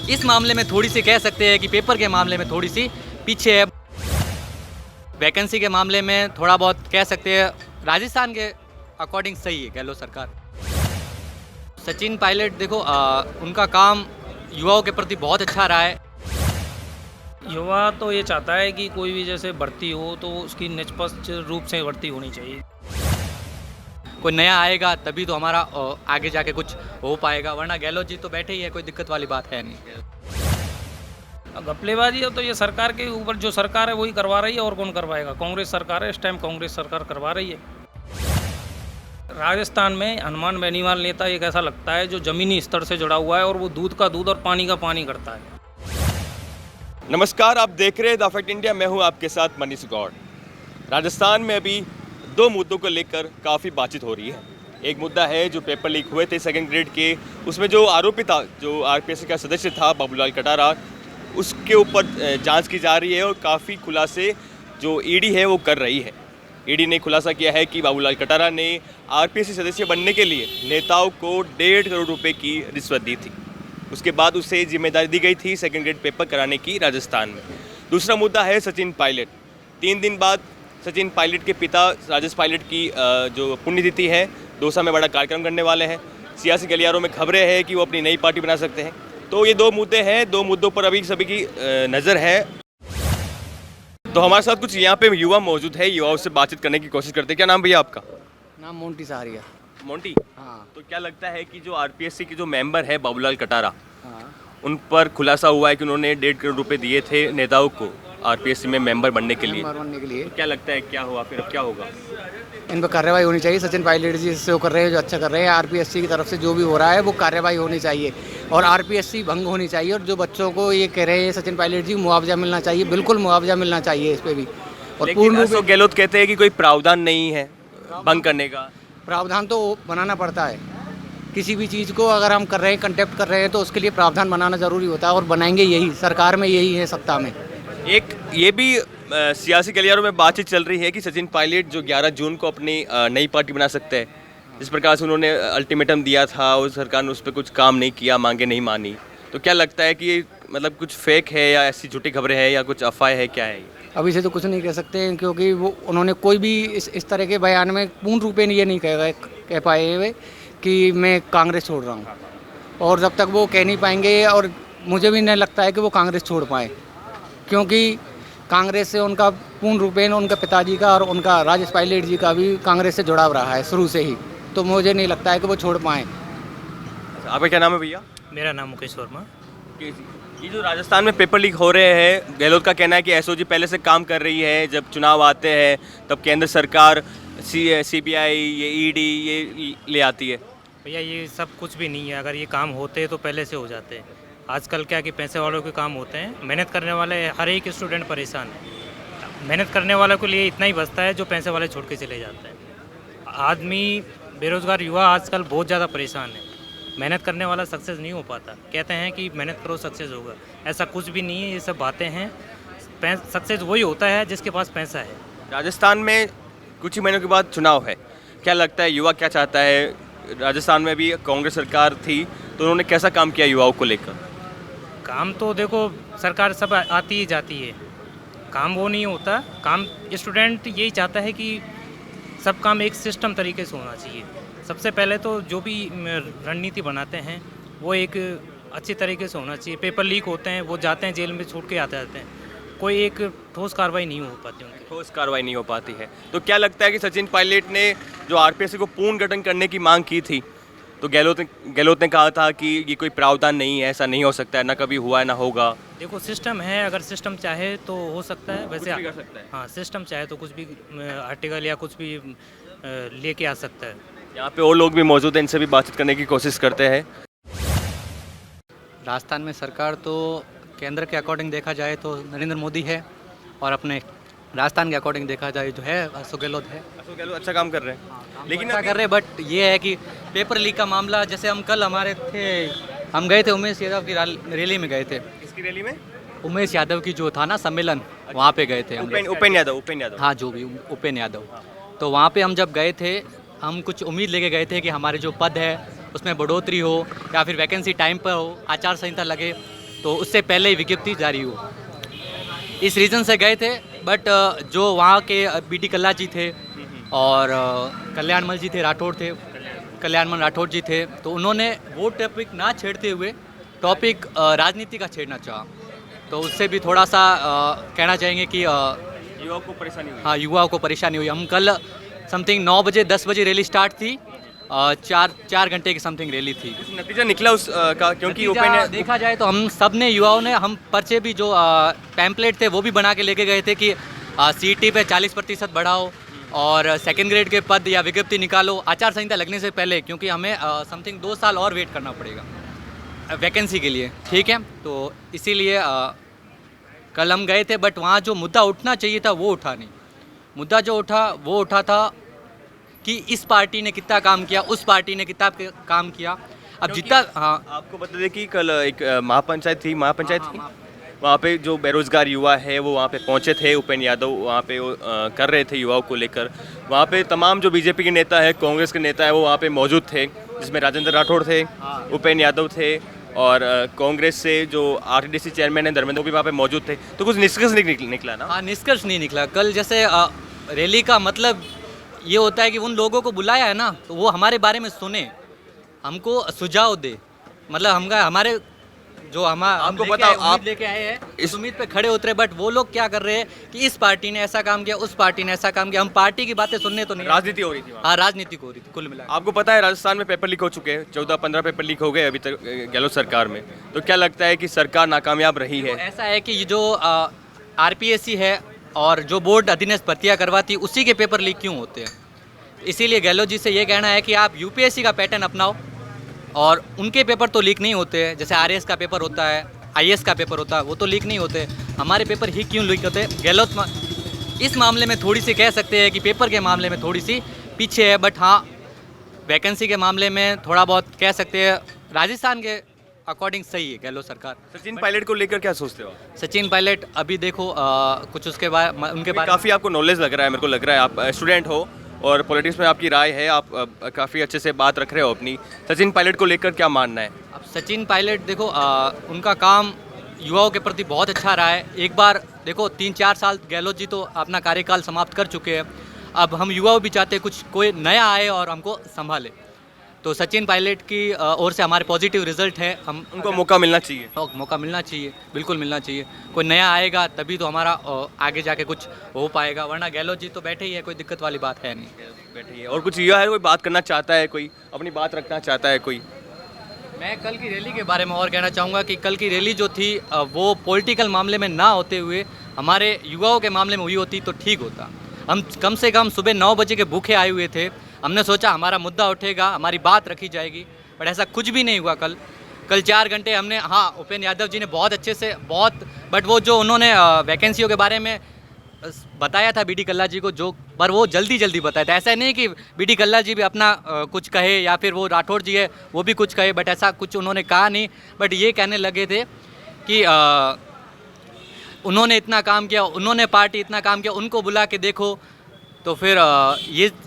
इस मामले में थोड़ी सी कह सकते हैं कि पेपर के मामले में थोड़ी सी पीछे है। वैकेंसी के मामले में थोड़ा बहुत कह सकते हैं राजस्थान के अकॉर्डिंग सही है गहलोत सरकार। सचिन पायलट देखो उनका काम युवाओं के प्रति बहुत अच्छा रहा है। युवा तो ये चाहता है कि कोई भी जैसे भर्ती हो तो उसकी निष्पक्ष रूप से भर्ती होनी चाहिए। कोई नया आएगा तभी तो हमारा आगे जाके कुछ हो पाएगा, वरना गहलोत जी तो बैठे ही है, कोई दिक्कत वाली बात है नहीं। घपलेबाजी है तो ये सरकार के ऊपर, जो सरकार है वही करवा रही है, और कौन करवाएगा? कांग्रेस सरकार है, इस टाइम कांग्रेस सरकार करवा रही है। राजस्थान में हनुमान बेनीवाल नेता एक ऐसा लगता है जो ज़मीनी स्तर से जुड़ा हुआ है और वो दूध का दूध और पानी का पानी करता है। नमस्कार, आप देख रहे हैं द फैक्ट इंडिया। मैं हूं आपके साथ मनीष गौड़। राजस्थान में अभी दो मुद्दों को लेकर काफ़ी बातचीत हो रही है। एक मुद्दा है जो पेपर लीक हुए थे सेकंड ग्रेड के, उसमें जो आरोपी था, जो आरपीएससी का सदस्य था बाबूलाल कटारा, उसके ऊपर जांच की जा रही है और काफ़ी खुलासे जो ईडी है वो कर रही है। ईडी ने खुलासा किया है कि बाबूलाल कटारा ने आरपीएससी सदस्य बनने के लिए नेताओं को 1.5 करोड़ रुपए की रिश्वत दी थी। उसके बाद उसे जिम्मेदारी दी गई थी सेकंड ग्रेड पेपर कराने की राजस्थान में। दूसरा मुद्दा है सचिन पायलट। 3 दिन बाद सचिन पायलट के पिता राजेश पायलट की जो पुण्यतिथि है, दौसा में बड़ा कार्यक्रम करने वाले हैं। सियासी गलियारों में खबरें हैं कि वो अपनी नई पार्टी बना सकते हैं। तो ये दो मुद्दे हैं, दो मुद्दों पर अभी सभी की नज़र है। तो हमारे साथ कुछ यहाँ पे युवा मौजूद है, युवाओं से बातचीत करने की कोशिश करते हैं। क्या नाम भैया आपका? नाम मोंटी सहारिया। मोंटी, हाँ तो क्या लगता है कि जो आरपीएससी के जो मेंबर है बाबूलाल कटारा, हाँ। उन पर खुलासा हुआ है कि उन्होंने 1.5 करोड़ रुपए दिए थे नेताओं को आरपीएससी में मेंबर बनने के लिए। मेंबर बनने के लिए क्या लगता है क्या हुआ, फिर अब क्या होगा? इन पर कार्रवाई होनी चाहिए। सचिन पायलट जी जो कर रहे हैं, जो अच्छा कर रहे हैं, आरपीएससी की तरफ से जो भी हो रहा है वो कार्रवाई होनी चाहिए और आरपीएससी भंग होनी चाहिए। और जो बच्चों को ये कह रहे हैं सचिन पायलट जी, मुआवजा मिलना चाहिए, बिल्कुल मुआवजा मिलना चाहिए इस पर भी। और लेकिन अशोक गहलोत कहते हैं कि कोई प्रावधान नहीं है भंग करने का। प्रावधान तो बनाना पड़ता है। किसी भी चीज़ को अगर हम कर रहे हैं, कंटेक्ट कर रहे हैं, तो उसके लिए प्रावधान बनाना ज़रूरी होता है और बनाएंगे यही, सरकार में यही है, सत्ता में। एक ये भी सियासी गलियारों में बातचीत चल रही है कि सचिन पायलट जो 11 जून को अपनी नई पार्टी बना सकते हैं, जिस प्रकार से उन्होंने अल्टीमेटम दिया था और सरकार ने उस पर कुछ काम नहीं किया, मांगे नहीं मानी। तो क्या लगता है कि ये मतलब कुछ फेक है या ऐसी झूठी खबरें हैं या कुछ अफवाह है, क्या है? अभी से तो कुछ नहीं कह सकते हैं, क्योंकि वो उन्होंने कोई भी इस तरह के बयान में पूर्ण रूप में ये नहीं कह पाए हुए कि मैं कांग्रेस छोड़ रहा हूँ। और जब तक वो कह नहीं पाएंगे, और मुझे भी नहीं लगता है कि वो कांग्रेस छोड़ पाएँ, क्योंकि कांग्रेस से उनका पूर्ण रूपेण, उनके पिताजी का और उनका राजेश पायलट जी का भी कांग्रेस से जुड़ाव रहा है शुरू से ही। तो मुझे नहीं लगता है कि वो छोड़ पाएँ। आपका क्या नाम है भैया? मेरा नाम मुकेश वर्मा। ये जो राजस्थान में पेपर लीक हो रहे हैं, गहलोत का कहना है कि एसओजी पहले से काम कर रही है, जब चुनाव आते हैं तब केंद्र सरकार सीबीआई, ये ईडी ये ले आती है। भैया ये सब कुछ भी नहीं है। अगर ये काम होते तो पहले से हो जाते हैं। आजकल क्या कि पैसे वालों के काम होते हैं, मेहनत करने वाले हर एक स्टूडेंट परेशान है। मेहनत करने वालों के लिए इतना ही बचता है जो पैसे वाले छोड़ के चले जाते हैं। आदमी बेरोज़गार युवा आजकल बहुत ज़्यादा परेशान है। मेहनत करने वाला सक्सेस नहीं हो पाता। कहते हैं कि मेहनत करो सक्सेस होगा, ऐसा कुछ भी नहीं है। ये सब बातें हैं। सक्सेस वही होता है जिसके पास पैसा है। राजस्थान में कुछ ही महीनों के बाद चुनाव है, क्या लगता है युवा क्या चाहता है? राजस्थान में भी कांग्रेस सरकार थी तो उन्होंने कैसा काम किया युवाओं को लेकर? काम तो देखो सरकार सब आती ही जाती है, काम वो नहीं होता। काम स्टूडेंट यही चाहता है कि सब काम एक सिस्टम तरीके से होना चाहिए। सबसे पहले तो जो भी रणनीति बनाते हैं वो एक अच्छी तरीके से होना चाहिए। पेपर लीक होते हैं, वो जाते हैं जेल में, छूट के आते जाते हैं, कोई एक ठोस कार्रवाई नहीं हो पाती उनकी। ठोस कार्रवाई नहीं हो पाती है। तो क्या लगता है कि सचिन पायलट ने जो आरपीएससी को पूर्ण गठन करने की मांग की थी, तो गहलोत ने कहा था कि ये कोई प्रावधान नहीं है, ऐसा नहीं हो सकता है, ना कभी हुआ है ना होगा। देखो सिस्टम है, अगर सिस्टम चाहे तो हो सकता है। वैसे कुछ भी कर सकता है। हाँ, सिस्टम चाहे तो कुछ भी आर्टिकल या कुछ भी लेके आ सकता है। यहाँ पे और लोग भी मौजूद हैं, इनसे भी बातचीत करने की कोशिश करते हैं। राजस्थान में सरकार तो केंद्र के अकॉर्डिंग देखा जाए तो नरेंद्र मोदी है, और अपने राजस्थान के अकॉर्डिंग देखा जाए जो है अशोक गहलोत है। अशोक गहलोत अच्छा काम कर रहे हैं, लेकिन अच्छा कर रहे हैं। बट ये है कि पेपर लीक का मामला, जैसे हम कल हम गए थे उमेश यादव की रैली में गए थे। इसकी रैली में उमेश यादव की जो था ना सम्मेलन, वहाँ पे गए थे हम लोग। उपेन यादव। हाँ, जो भी उपेन यादव। तो वहाँ पे हम जब गए थे, हम कुछ उम्मीद लेके गए थे कि हमारे जो पद है उसमें बढ़ोतरी हो या फिर वैकेंसी टाइम पर हो, आचार संहिता लगे। तो उससे पहले ही विज्ञप्ति जारी हो, इस रीज़न से गए थे। बट जो वहाँ के बीडी कल्ला जी थे और कल्याणमल जी थे, कल्याणमल राठौड़ जी थे, तो उन्होंने वो टॉपिक ना छेड़ते हुए टॉपिक राजनीति का छेड़ना चाहा। तो उससे भी थोड़ा सा कहना चाहेंगे कि युवाओं को परेशानी हुई। हाँ, युवाओं को परेशानी हुई। हम कल समथिंग 9 बजे 10 बजे रैली स्टार्ट थी, 4 घंटे की समथिंग रैली थी। कुछ नतीजा निकला उस का, क्योंकि नतीजा देखा जाए तो हम सब ने, युवाओं ने, हम पर्चे भी जो पैम्पलेट थे वो भी बना के लेके गए थे कि सीईटी पे 40% बढ़ाओ और सेकंड ग्रेड के पद या विज्ञप्ति निकालो आचार संहिता लगने से पहले, क्योंकि हमें समथिंग 2 साल और वेट करना पड़ेगा वैकेंसी के लिए, ठीक है। तो इसीलिए कल हम गए थे, बट वहाँ जो मुद्दा उठना चाहिए था वो उठा नहीं। मुद्दा जो उठा वो उठा था कि इस पार्टी ने कितना काम किया, उस पार्टी ने कितना काम किया। अब जितना, हाँ, आपको बता दें कि कल एक महापंचायत थी, वहाँ पे जो बेरोजगार युवा है वो वहाँ पे पहुँचे थे। उपेंद्र यादव वहाँ पे कर रहे थे युवाओं को लेकर। वहाँ पे तमाम जो बीजेपी के नेता है, कांग्रेस के नेता है, वो वहाँ पे मौजूद थे, जिसमें राजेंद्र राठौड़ थे, उपेंद्र यादव थे और कांग्रेस से जो आरटीडीसी चेयरमैन है धर्मेंद्र, वो भी वहाँ पे मौजूद थे। तो कुछ निष्कर्ष निकला ना? हाँ, निष्कर्ष नहीं निकला। कल जैसे रैली का मतलब ये होता है कि उन लोगों को बुलाया है ना, तो वो हमारे बारे में सुने, हमको सुझाव दे। मतलब हमारे जो आपको पता, आप लेके आए हैं इस उम्मीद पे खड़े उतरे, बट वो लोग क्या कर रहे हैं कि इस पार्टी ने ऐसा काम किया, उस पार्टी ने ऐसा काम किया। हम पार्टी की बातें सुनने तो नहीं, राजनीति हो रही थी। हाँ, राजनीति हो रही थी कुल मिला। आपको पता है राजस्थान में पेपर लीक हो चुके हैं, 14-15 पेपर लीक हो गए अभी तक गहलोत सरकार में। तो क्या लगता है कि सरकार नाकामयाब रही है? ऐसा है कि ये जो आरपीएससी है और जो बोर्ड अधीनस्थ भर्तियाँ करवाती, उसी के पेपर लीक क्यों होते हैं? इसीलिए गहलोत जी से ये कहना है कि आप यूपीएससी का पैटर्न अपनाओ और उनके पेपर तो लीक नहीं होते हैं। जैसे आरएएस का पेपर होता है, आईएएस का पेपर होता है, वो तो लीक नहीं होते। हमारे पेपर ही क्यों लीक होते हैं? गहलोत इस मामले में थोड़ी सी कह सकते हैं कि पेपर के मामले में थोड़ी सी पीछे है, बट हाँ, वैकेंसी के मामले में थोड़ा बहुत कह सकते हैं राजस्थान के अकॉर्डिंग सही है गहलोत सरकार। सचिन पायलट को लेकर क्या सोचते हो? सचिन पायलट अभी देखो कुछ उसके बाद उनके बारे काफ़ी आपको नॉलेज लग रहा है, मेरे को लग रहा है आप स्टूडेंट हो और पॉलिटिक्स में आपकी राय है, आप काफ़ी अच्छे से बात रख रहे हो अपनी। सचिन पायलट को लेकर क्या मानना है? अब सचिन पायलट देखो उनका काम युवाओं के प्रति बहुत अच्छा रहा है। एक बार देखो 3-4 साल गहलोत जी तो अपना कार्यकाल समाप्त कर चुके हैं। अब हम युवाओं भी चाहते हैं कुछ कोई नया आए और हमको संभाले। तो सचिन पायलट की ओर से हमारे पॉजिटिव रिजल्ट है। हम उनको मौका मिलना चाहिए। मौका मिलना चाहिए, बिल्कुल मिलना चाहिए। कोई नया आएगा तभी तो हमारा आगे जाके कुछ हो पाएगा, वरना गहलोत जी तो बैठे ही है, कोई दिक्कत वाली बात है नहीं। बैठे ही है। और कुछ युवा है, कोई बात करना चाहता है, कोई अपनी बात रखना चाहता है कोई? मैं कल की रैली के बारे में और कहना चाहूँगा कि कल की रैली जो थी वो पॉलिटिकल मामले में ना होते हुए हमारे युवाओं के मामले में हुई होती तो ठीक होता। हम कम से कम सुबह 9 बजे के भूखे आए हुए थे। हमने सोचा हमारा मुद्दा उठेगा, हमारी बात रखी जाएगी, बट ऐसा कुछ भी नहीं हुआ। कल 4 घंटे हमने, हाँ, उपेंद्र यादव जी ने बहुत अच्छे से बट वो जो उन्होंने वैकेंसियों के बारे में बताया था बीडी कल्ला जी को, जो पर वो जल्दी बताया था। ऐसा नहीं कि बीडी कल्ला जी भी अपना कुछ कहे या फिर वो राठौड़ जी है वो भी कुछ कहे, बट ऐसा कुछ उन्होंने कहा नहीं। बट ये कहने लगे थे कि उन्होंने इतना काम किया, उन्होंने पार्टी इतना काम किया, उनको बुला के देखो। तो फिर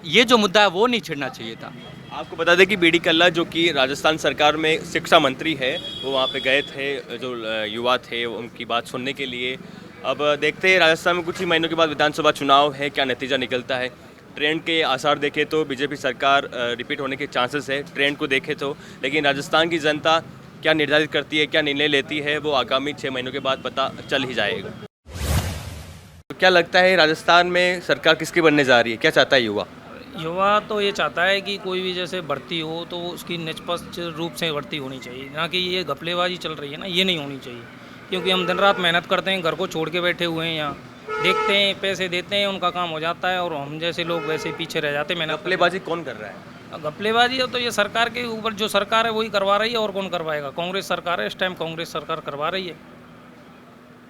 ये जो मुद्दा है वो नहीं छिड़ना चाहिए था। आपको बता दें कि बीडी कल्ला जो कि राजस्थान सरकार में शिक्षा मंत्री है, वो वहाँ पे गए थे, जो युवा थे उनकी बात सुनने के लिए। अब देखते हैं राजस्थान में कुछ ही महीनों के बाद विधानसभा चुनाव है, क्या नतीजा निकलता है। ट्रेंड के आसार देखें तो बीजेपी सरकार रिपीट होने के चांसेस है, ट्रेंड को देखें तो। लेकिन राजस्थान की जनता क्या निर्धारित करती है, क्या निर्णय लेती है, वो आगामी 6 महीनों के बाद पता चल ही जाएगा। तो क्या लगता है राजस्थान में सरकार किसकी बनने जा रही है, क्या चाहता है युवा? युवा तो ये चाहता है कि कोई भी जैसे भर्ती हो तो उसकी निष्पक्ष रूप से भर्ती होनी चाहिए, ना कि ये घपलेबाजी चल रही है ना, ये नहीं होनी चाहिए। क्योंकि हम दिन रात मेहनत करते हैं, घर को छोड़ के बैठे हुए हैं यहाँ, देखते हैं, पैसे देते हैं, उनका काम हो जाता है और हम जैसे लोग वैसे पीछे रह जाते हैं। मेहनत घपलेबाजी कौन कर रहा है? घपलेबाजी तो ये सरकार के ऊपर, जो सरकार है वही करवा रही है, और कौन करवाएगा? कांग्रेस सरकार है, इस टाइम कांग्रेस सरकार करवा रही है।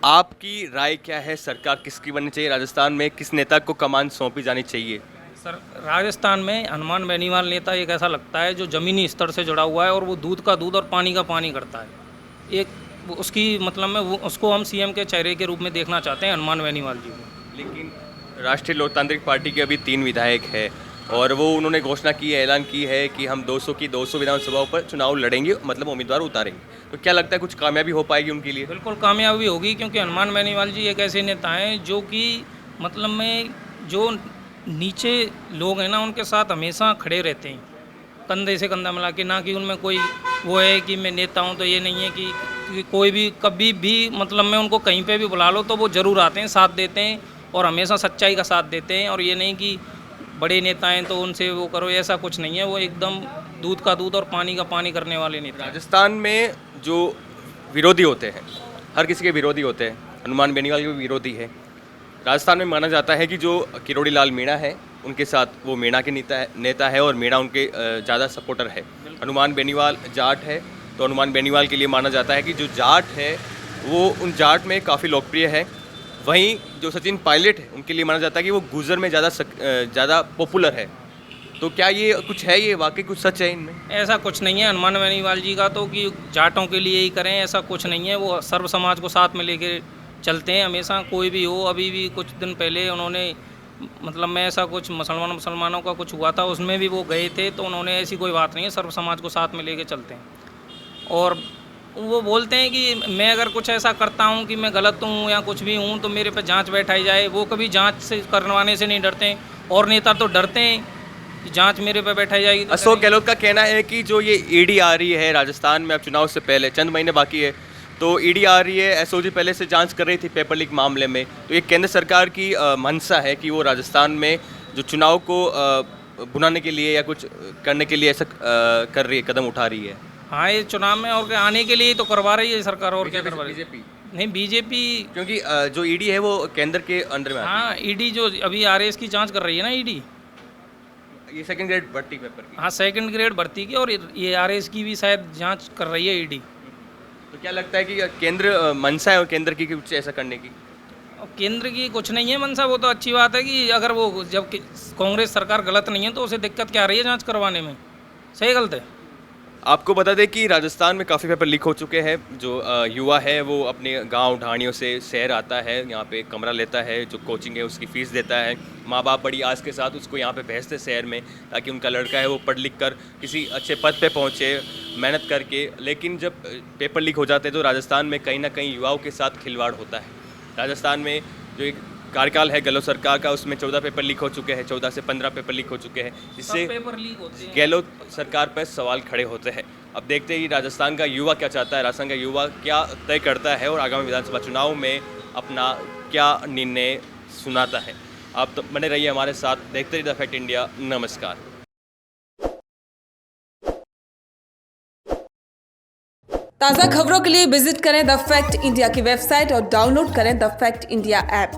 आपकी राय क्या है, सरकार किसकी बननी चाहिए राजस्थान में, किस नेता को कमान सौंपी जानी चाहिए? सर, राजस्थान में हनुमान बेनीवाल नेता एक ऐसा लगता है जो ज़मीनी स्तर से जुड़ा हुआ है और वो दूध का दूध और पानी का पानी करता है। एक उसकी मतलब में उसको हम सीएम के चेहरे के रूप में देखना चाहते हैं, हनुमान बेनीवाल जी को। लेकिन राष्ट्रीय लोकतांत्रिक पार्टी के अभी 3 विधायक है, और वो उन्होंने घोषणा की है, ऐलान की है कि हम 200 की 200 विधानसभाओं पर चुनाव लड़ेंगे, मतलब उम्मीदवार उतारेंगे। तो क्या लगता है कुछ कामयाबी हो पाएगी उनके लिए? बिल्कुल कामयाबी होगी, क्योंकि हनुमान बेनीवाल जी एक ऐसे नेता हैं जो कि मतलब में जो नीचे लोग हैं ना उनके साथ हमेशा खड़े रहते हैं, कंधे से कंधा मिला के। ना कि उनमें कोई वो है कि मैं नेता हूँ, तो ये नहीं है कि कोई भी कभी भी मतलब मैं उनको कहीं पे भी बुला लो तो वो ज़रूर आते हैं, साथ देते हैं और हमेशा सच्चाई का साथ देते हैं। और ये नहीं कि बड़े नेता हैं तो उनसे वो करो, ऐसा कुछ नहीं है। वो एकदम दूध का दूध और पानी का पानी करने वाले नेता हैं। राजस्थान में जो विरोधी होते हैं, हर किसी के विरोधी होते हैं, हनुमान बेनीवाल के भी विरोधी है। राजस्थान में माना जाता है कि जो किरोड़ी लाल मीणा है उनके साथ वो मीणा के नेता है और मीणा उनके ज़्यादा सपोर्टर है। हनुमान बेनीवाल जाट है, तो हनुमान बेनीवाल के लिए माना जाता है कि जो जाट है वो उन जाट में काफ़ी लोकप्रिय है। वहीं जो सचिन पायलट है उनके लिए माना जाता है कि वो गुजर में ज़्यादा पॉपुलर है। तो क्या ये कुछ है, ये वाकई कुछ सच है इनमें? ऐसा कुछ नहीं है हनुमान बेनीवाल जी का तो कि जाटों के लिए ही करें, ऐसा कुछ नहीं है। वो सर्व समाज को साथ में लेके चलते हैं हमेशा, कोई भी हो। अभी भी कुछ दिन पहले उन्होंने मतलब मैं ऐसा कुछ मुसलमानों का कुछ हुआ था, उसमें भी वो गए थे, तो उन्होंने ऐसी कोई बात नहीं है, सर्व समाज को साथ में लेके चलते हैं। और वो बोलते हैं कि मैं अगर कुछ ऐसा करता हूँ कि मैं गलत हूँ या कुछ भी हूँ तो मेरे पे जांच बैठाई जाए। वो कभी जांच से करवाने से नहीं डरते हैं, और नेता तो डरते हैं कि जांच मेरे पे बैठाई जाएगी तो अशोक गहलोत का कहना है कि जो ये ईडी आ रही है राजस्थान में, अब चुनाव से पहले चंद महीने बाकी है, तो ईडी आ रही है, एसओजी पहले से जांच कर रही थी पेपर लीक मामले में। तो ये केंद्र सरकार की मंशा है कि वो राजस्थान में जो चुनाव को भुनाने के लिए या कुछ करने के लिए ऐसा कर रही है, कदम उठा रही है। हाँ, ये चुनाव में और क्या आने के लिए तो करवा रही है सरकार, और क्या करवा रही है? बीजेपी नहीं, बीजेपी क्योंकि जो ईडी है वो केंद्र के अंडर में आती हाँ, ईडी जो अभी आरएस की जांच कर रही है ना ईडी, है। ये सेकंड ग्रेड भर्ती पेपर की। हाँ सेकंड ग्रेड भर्ती की, और ये आरएस की भी शायद जांच कर रही है ईडी। तो क्या लगता है कि केंद्र मंशा है और केंद्र की कुछ ऐसा करने की? और केंद्र की कुछ नहीं है मनसा, वो तो अच्छी बात है कि अगर वो जब कांग्रेस सरकार गलत नहीं है तो उसे दिक्कत क्या आ रही है जांच करवाने में? सही गलत है। आपको बता दें कि राजस्थान में काफ़ी पेपर लीक हो चुके हैं। जो युवा है वो अपने गांव ढाणियों से शहर आता है, यहाँ पे कमरा लेता है, जो कोचिंग है उसकी फ़ीस देता है। माँ बाप बड़ी आस के साथ उसको यहाँ पे भेजते शहर में ताकि उनका लड़का है वो पढ़ लिख कर किसी अच्छे पद पे पहुँचे, मेहनत करके। लेकिन जब पेपर लीक हो जाते हैं तो राजस्थान में कहीं ना कहीं युवाओं के साथ खिलवाड़ होता है। राजस्थान में जो एक कार्यकाल है गहलोत सरकार का, उसमें 14 पेपर लीक हो चुके हैं, 14 से 15 पेपर लीक हो चुके हैं, जिससे पेपर लीक होते हैं। गहलोत सरकार पर सवाल खड़े होते हैं। अब देखते हैं कि राजस्थान का युवा क्या चाहता है, राजस्थान का युवा क्या तय करता है और आगामी विधानसभा चुनाव में अपना क्या निर्णय सुनाता है। आप तो बने रहिए हमारे साथ, देखते रहिए द फैक्ट इंडिया। नमस्कार। ताज़ा खबरों के लिए विजिट करें द फैक्ट इंडिया की वेबसाइट और डाउनलोड करें द फैक्ट इंडिया ऐप।